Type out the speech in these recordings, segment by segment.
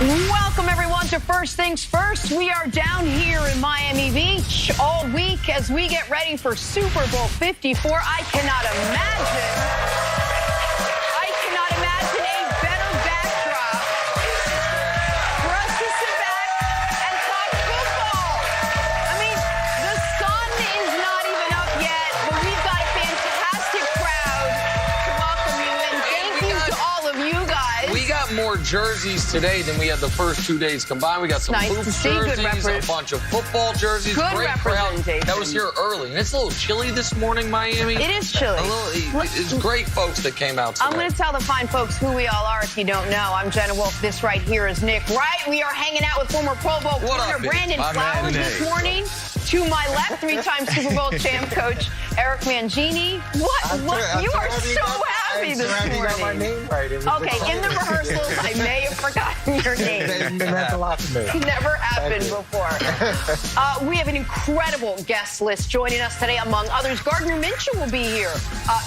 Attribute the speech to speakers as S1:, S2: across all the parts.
S1: Welcome, everyone, to First Things First. We are down here in Miami Beach all week as we get ready for Super Bowl 54. I cannot imagine a better backdrop for us to sit back and talk football. I mean, the sun is not even up yet, but we've got a fantastic crowd to welcome you in. Thank you to all of you guys.
S2: We got more jerseys today than we had the first 2 days combined. We got some hoops jerseys, a bunch of football jerseys.
S1: Good
S2: great
S1: representation.
S2: crowd. That was here early. And it's a little chilly this morning, Miami.
S1: It is chilly.
S2: It's great folks that came out today.
S1: I'm going to tell the fine folks who we all are if you don't know. I'm Jenna Wolf. This right here is Nick Wright. We are hanging out with former Pro Bowl corner Brandon Flowers this morning. To my left, three-time Super Bowl champ coach Eric Mangini. What? You are so happy this morning.
S3: I got my name right.
S1: Okay, in the rehearsals, I may have forgotten your name.
S3: It meant a lot to me.
S1: Never happened before. We have an incredible guest list joining us today. Among others, Gardner Minshew will be here.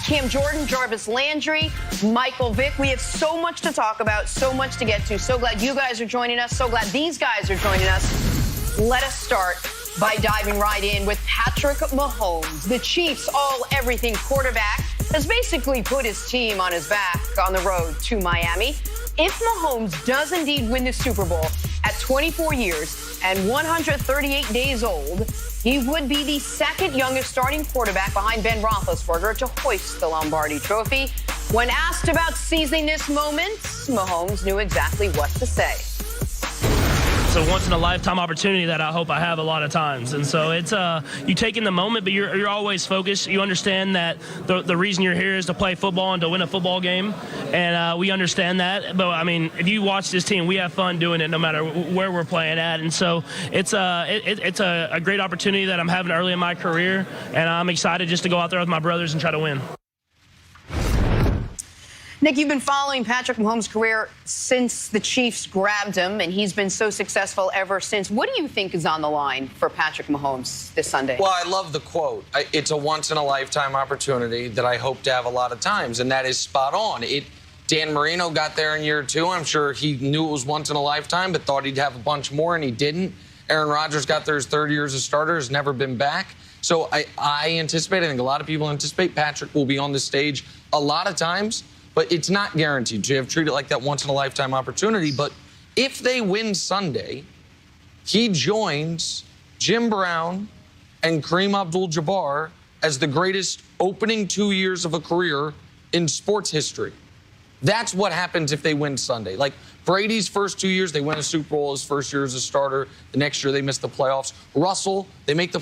S1: Cam Jordan, Jarvis Landry, Michael Vick. We have so much to talk about, so much to get to. So glad you guys are joining us. So glad these guys are joining us. Let us start by diving right in with Patrick Mahomes. The Chiefs' all-everything quarterback has basically put his team on his back on the road to Miami. If Mahomes does indeed win the Super Bowl at 24 years and 138 days old, he would be the second youngest starting quarterback behind Ben Roethlisberger to hoist the Lombardi Trophy. When asked about seizing this moment, Mahomes knew exactly what to say.
S4: It's a once-in-a-lifetime opportunity that I hope I have a lot of times. And so it's you take in the moment, but you're always focused. You understand that the reason you're here is to play football and to win a football game. And we understand that. But, I mean, if you watch this team, we have fun doing it no matter where we're playing at. And so it's a great opportunity that I'm having early in my career. And I'm excited just to go out there with my brothers and try to win.
S1: Nick, you've been following Patrick Mahomes' career since the Chiefs grabbed him, and he's been so successful ever since. What do you think is on the line for Patrick Mahomes this Sunday?
S2: Well, I love the quote. It's a once-in-a-lifetime opportunity that I hope to have a lot of times, and that is spot on. Dan Marino got there in year 2. I'm sure he knew it was once in a lifetime, but thought he'd have a bunch more, and he didn't. Aaron Rodgers got there his third year as a starter, has never been back. So I anticipate, I think a lot of people anticipate Patrick will be on the stage a lot of times. But it's not guaranteed. You have to treat it like that once-in-a-lifetime opportunity. But if they win Sunday, he joins Jim Brown and Kareem Abdul-Jabbar as the greatest opening 2 years of a career in sports history. That's what happens if they win Sunday. Like Brady's first 2 years, they win a Super Bowl his first year as a starter. The next year, they miss the playoffs. Russell Wilson make the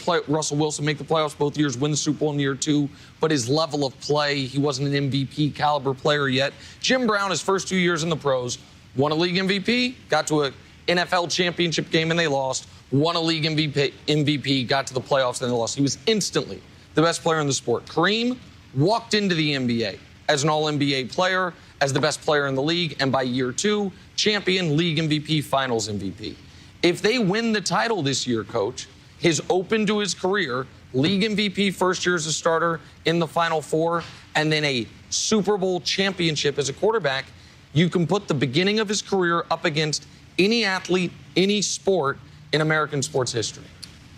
S2: playoffs both years, win the Super Bowl in year 2. But his level of play, he wasn't an MVP caliber player yet. Jim Brown, his first 2 years in the pros, won a league MVP, got to an NFL championship game and they lost. Won a league MVP, got to the playoffs and they lost. He was instantly the best player in the sport. Kareem walked into the NBA as an All-NBA player, as the best player in the league, and by year 2, champion, league MVP, finals MVP. If they win the title this year, Coach, his open to his career, league MVP first year as a starter in the Final Four, and then a Super Bowl championship as a quarterback, you can put the beginning of his career up against any athlete, any sport in American sports history.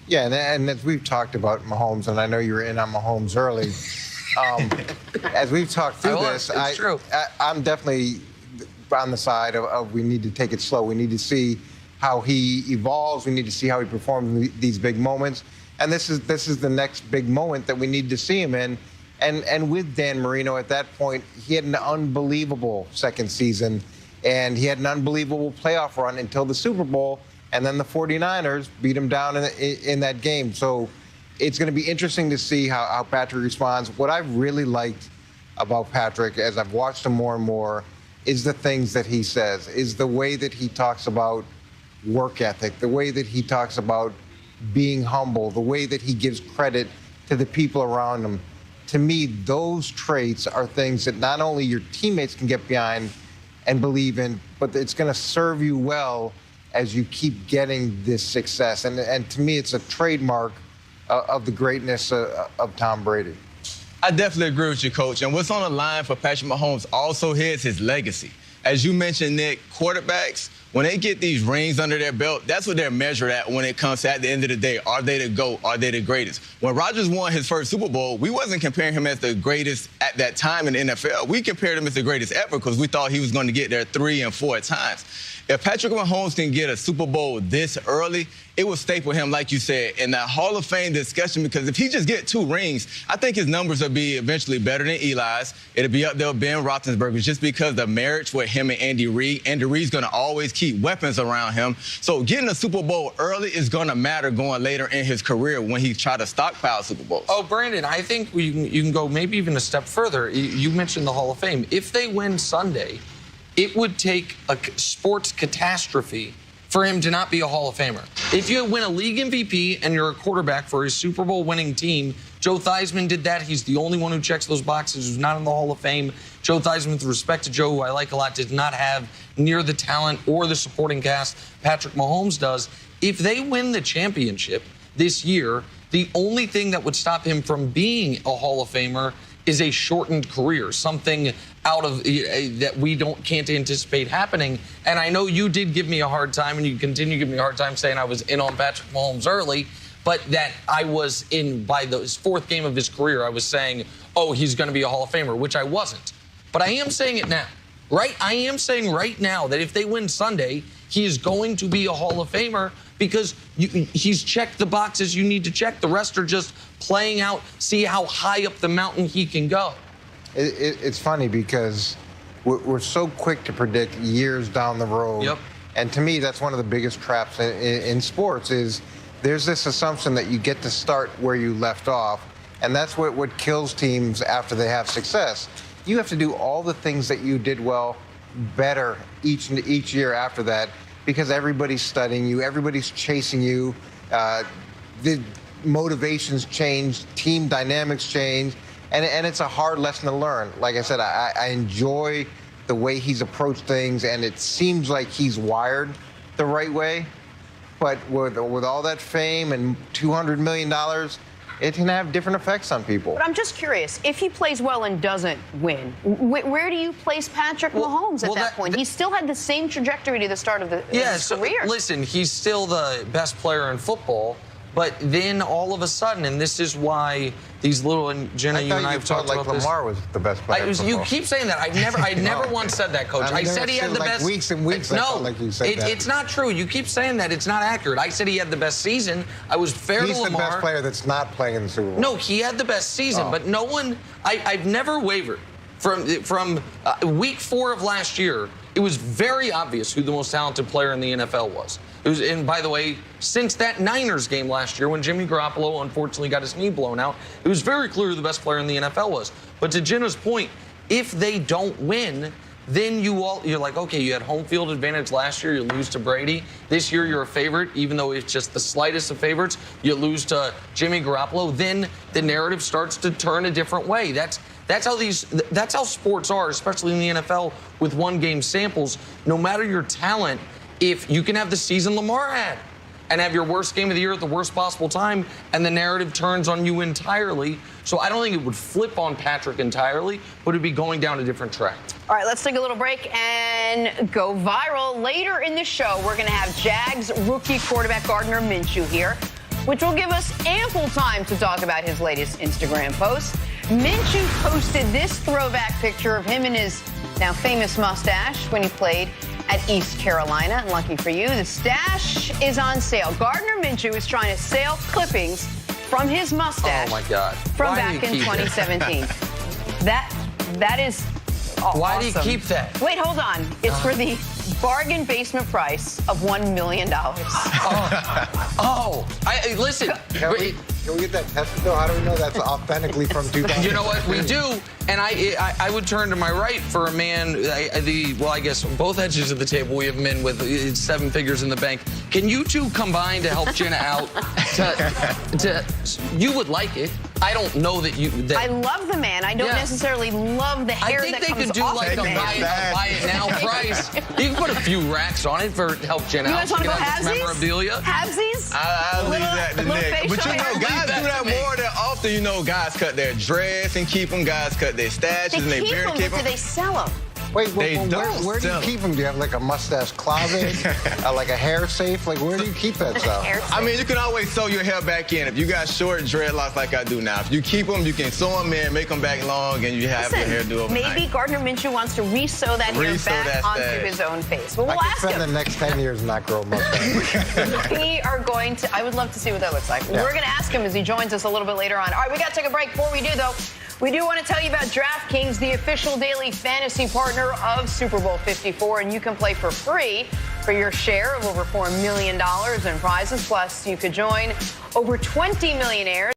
S3: Yeah, and as we've talked about Mahomes, and I know you were in on Mahomes early, as we've talked through this, I'm definitely on the side of we need to take it slow. We need to see how he evolves. We need to see how he performs in these big moments. And this is the next big moment that we need to see him in. And with Dan Marino at that point, he had an unbelievable second season, and he had an unbelievable playoff run until the Super Bowl, and then the 49ers beat him down in that game. So it's going to be interesting to see how Patrick responds. What I've really liked about Patrick, as I've watched him more and more, is the things that he says, is the way that he talks about work ethic, the way that he talks about being humble, the way that he gives credit to the people around him. To me, those traits are things that not only your teammates can get behind and believe in, but it's going to serve you well as you keep getting this success. And to me, it's a trademark of the greatness of Tom Brady.
S5: I definitely agree with you, Coach. And what's on the line for Patrick Mahomes also here is his legacy. As you mentioned, Nick, quarterbacks when they get these rings under their belt, that's what they're measured at when it comes to, at the end of the day, are they the GOAT? Are they the greatest? When Rodgers won his first Super Bowl, we wasn't comparing him as the greatest at that time in the NFL. We compared him as the greatest ever because we thought he was going to get there 3 and 4 times. If Patrick Mahomes can get a Super Bowl this early, it will staple him, like you said, in that Hall of Fame discussion, because if he just get 2 rings, I think his numbers will be eventually better than Eli's. It'll be up there with Ben Roethlisberger's just because the marriage with him and Andy Reid. Andy Reid's going to always keep weapons around him. So getting a Super Bowl early is going to matter going later in his career when he try to stockpile Super Bowls.
S2: Oh, Brandon, I think you can go maybe even a step further. You mentioned the Hall of Fame. If they win Sunday, it would take a sports catastrophe for him to not be a Hall of Famer. If you win a league MVP and you're a quarterback for a Super Bowl winning team, Joe Theismann did that. He's the only one who checks those boxes who's not in the Hall of Fame. Joe Theismann, with respect to Joe, who I like a lot, did not have near the talent or the supporting cast Patrick Mahomes does. If they win the championship this year, the only thing that would stop him from being a Hall of Famer is a shortened career, something out of that we can't anticipate happening. And I know you did give me a hard time, and you continue to give me a hard time saying I was in on Patrick Mahomes early, but that I was in by the 4th game of his career. I was saying, oh, he's going to be a Hall of Famer, which I wasn't. But I am saying it now, right? I am saying right now that if they win Sunday, he is going to be a Hall of Famer because he's checked the boxes you need to check. The rest are just playing out, see how high up the mountain he can go.
S3: It's funny because we're so quick to predict years down the road.
S2: Yep.
S3: And to me, that's one of the biggest traps in sports is there's this assumption that you get to start where you left off. And that's what kills teams after they have success. You have to do all the things that you did well better each year after that because everybody's studying you, everybody's chasing you. The motivations change, team dynamics change. And it's a hard lesson to learn. Like I said, I enjoy the way he's approached things, and it seems like he's wired the right way. But with all that fame and $200 million, it can have different effects on people.
S1: But I'm just curious, if he plays well and doesn't win, where do you place Patrick Mahomes at that point? He still had the same trajectory to the start of his career.
S2: Listen, he's still the best player in football. But then all of a sudden, and this is why these little, and Jenna, you and I have talked about this.
S3: Lamar was the best player.
S2: You keep saying that. I never once said that, Coach. I said he had the best.
S3: Weeks and weeks.
S2: No, it's not true. You keep saying that. It's not accurate. I said he had the best season. I was fair to Lamar.
S3: He's the best player that's not playing in the Super Bowl.
S2: No, he had the best season, but no one. I've never wavered from week 4 of last year. It was very obvious who the most talented player in the NFL was. And by the way, since that Niners game last year when Jimmy Garoppolo unfortunately got his knee blown out, it was very clear who the best player in the NFL was. But to Jenna's point, if they don't win, then you're like, okay, you had home field advantage last year, you lose to Brady. This year you're a favorite, even though it's just the slightest of favorites. You lose to Jimmy Garoppolo. Then the narrative starts to turn a different way. That's how sports are, especially in the NFL with 1-game samples. No matter your talent, if you can have the season Lamar had and have your worst game of the year at the worst possible time, and the narrative turns on you entirely. So I don't think it would flip on Patrick entirely, but it'd be going down a different track.
S1: All right, let's take a little break and go viral. Later in the show, we're going to have Jags rookie quarterback Gardner Minshew here, which will give us ample time to talk about his latest Instagram post. Minshew posted this throwback picture of him and his now famous mustache when he played at East Carolina. And lucky for you, the stash is on sale. Gardner Minshew is trying to sell clippings from his mustache.
S2: Oh my God!
S1: From back in 2017. That is awesome.
S2: Why do you keep that?
S1: Wait, hold on. It's for the bargain basement price of $1 million.
S2: Listen.
S3: Can we get that tested, though? How do we know that's authentically from 2000?
S2: You know what? We do. And I would turn to my right for a man, I guess both edges of the table, we have men with 7 figures in the bank. Can you two combine to help Jenna out? You would like it. I don't know that you... I
S1: love the man. I don't necessarily love the hair that comes off the man. I think they could do like
S2: a buy it now price. You can put a few racks on it for help Jenna out.
S1: You guys want to go halvesies? Halvesies?
S5: I'll leave that to Nick. But you know, guys do that more than often. You know, guys cut their dreads and keep them. Guys cut their stashes and their beard and keep them.
S1: Do they sell them?
S3: Wait,
S5: They don't
S3: where do you
S5: sell
S3: keep them? Do you have like a mustache closet, like a hair safe? Like where do you keep that stuff?
S5: I mean, you can always sew your hair back in. If you got short dreadlocks like I do now, if you keep them, you can sew them in, make them back long, and you have your hair do overnight.
S1: Maybe Gardner Minshew wants to re-sew that hair back onto his own face. Well, we'll
S3: I
S1: ask
S3: could spend
S1: him.
S3: the next 10 years and not grow a mustache.
S1: We are going to, I would love to see what that looks like.
S3: Yeah.
S1: We're going to ask him as he joins us a little bit later on. All right, we got to take a break. Before we do, though, we do want to tell you about DraftKings, the official daily fantasy partner of Super Bowl 54, and you can play for free for your share of over $4 million in prizes. Plus, you could join over 20 millionaires.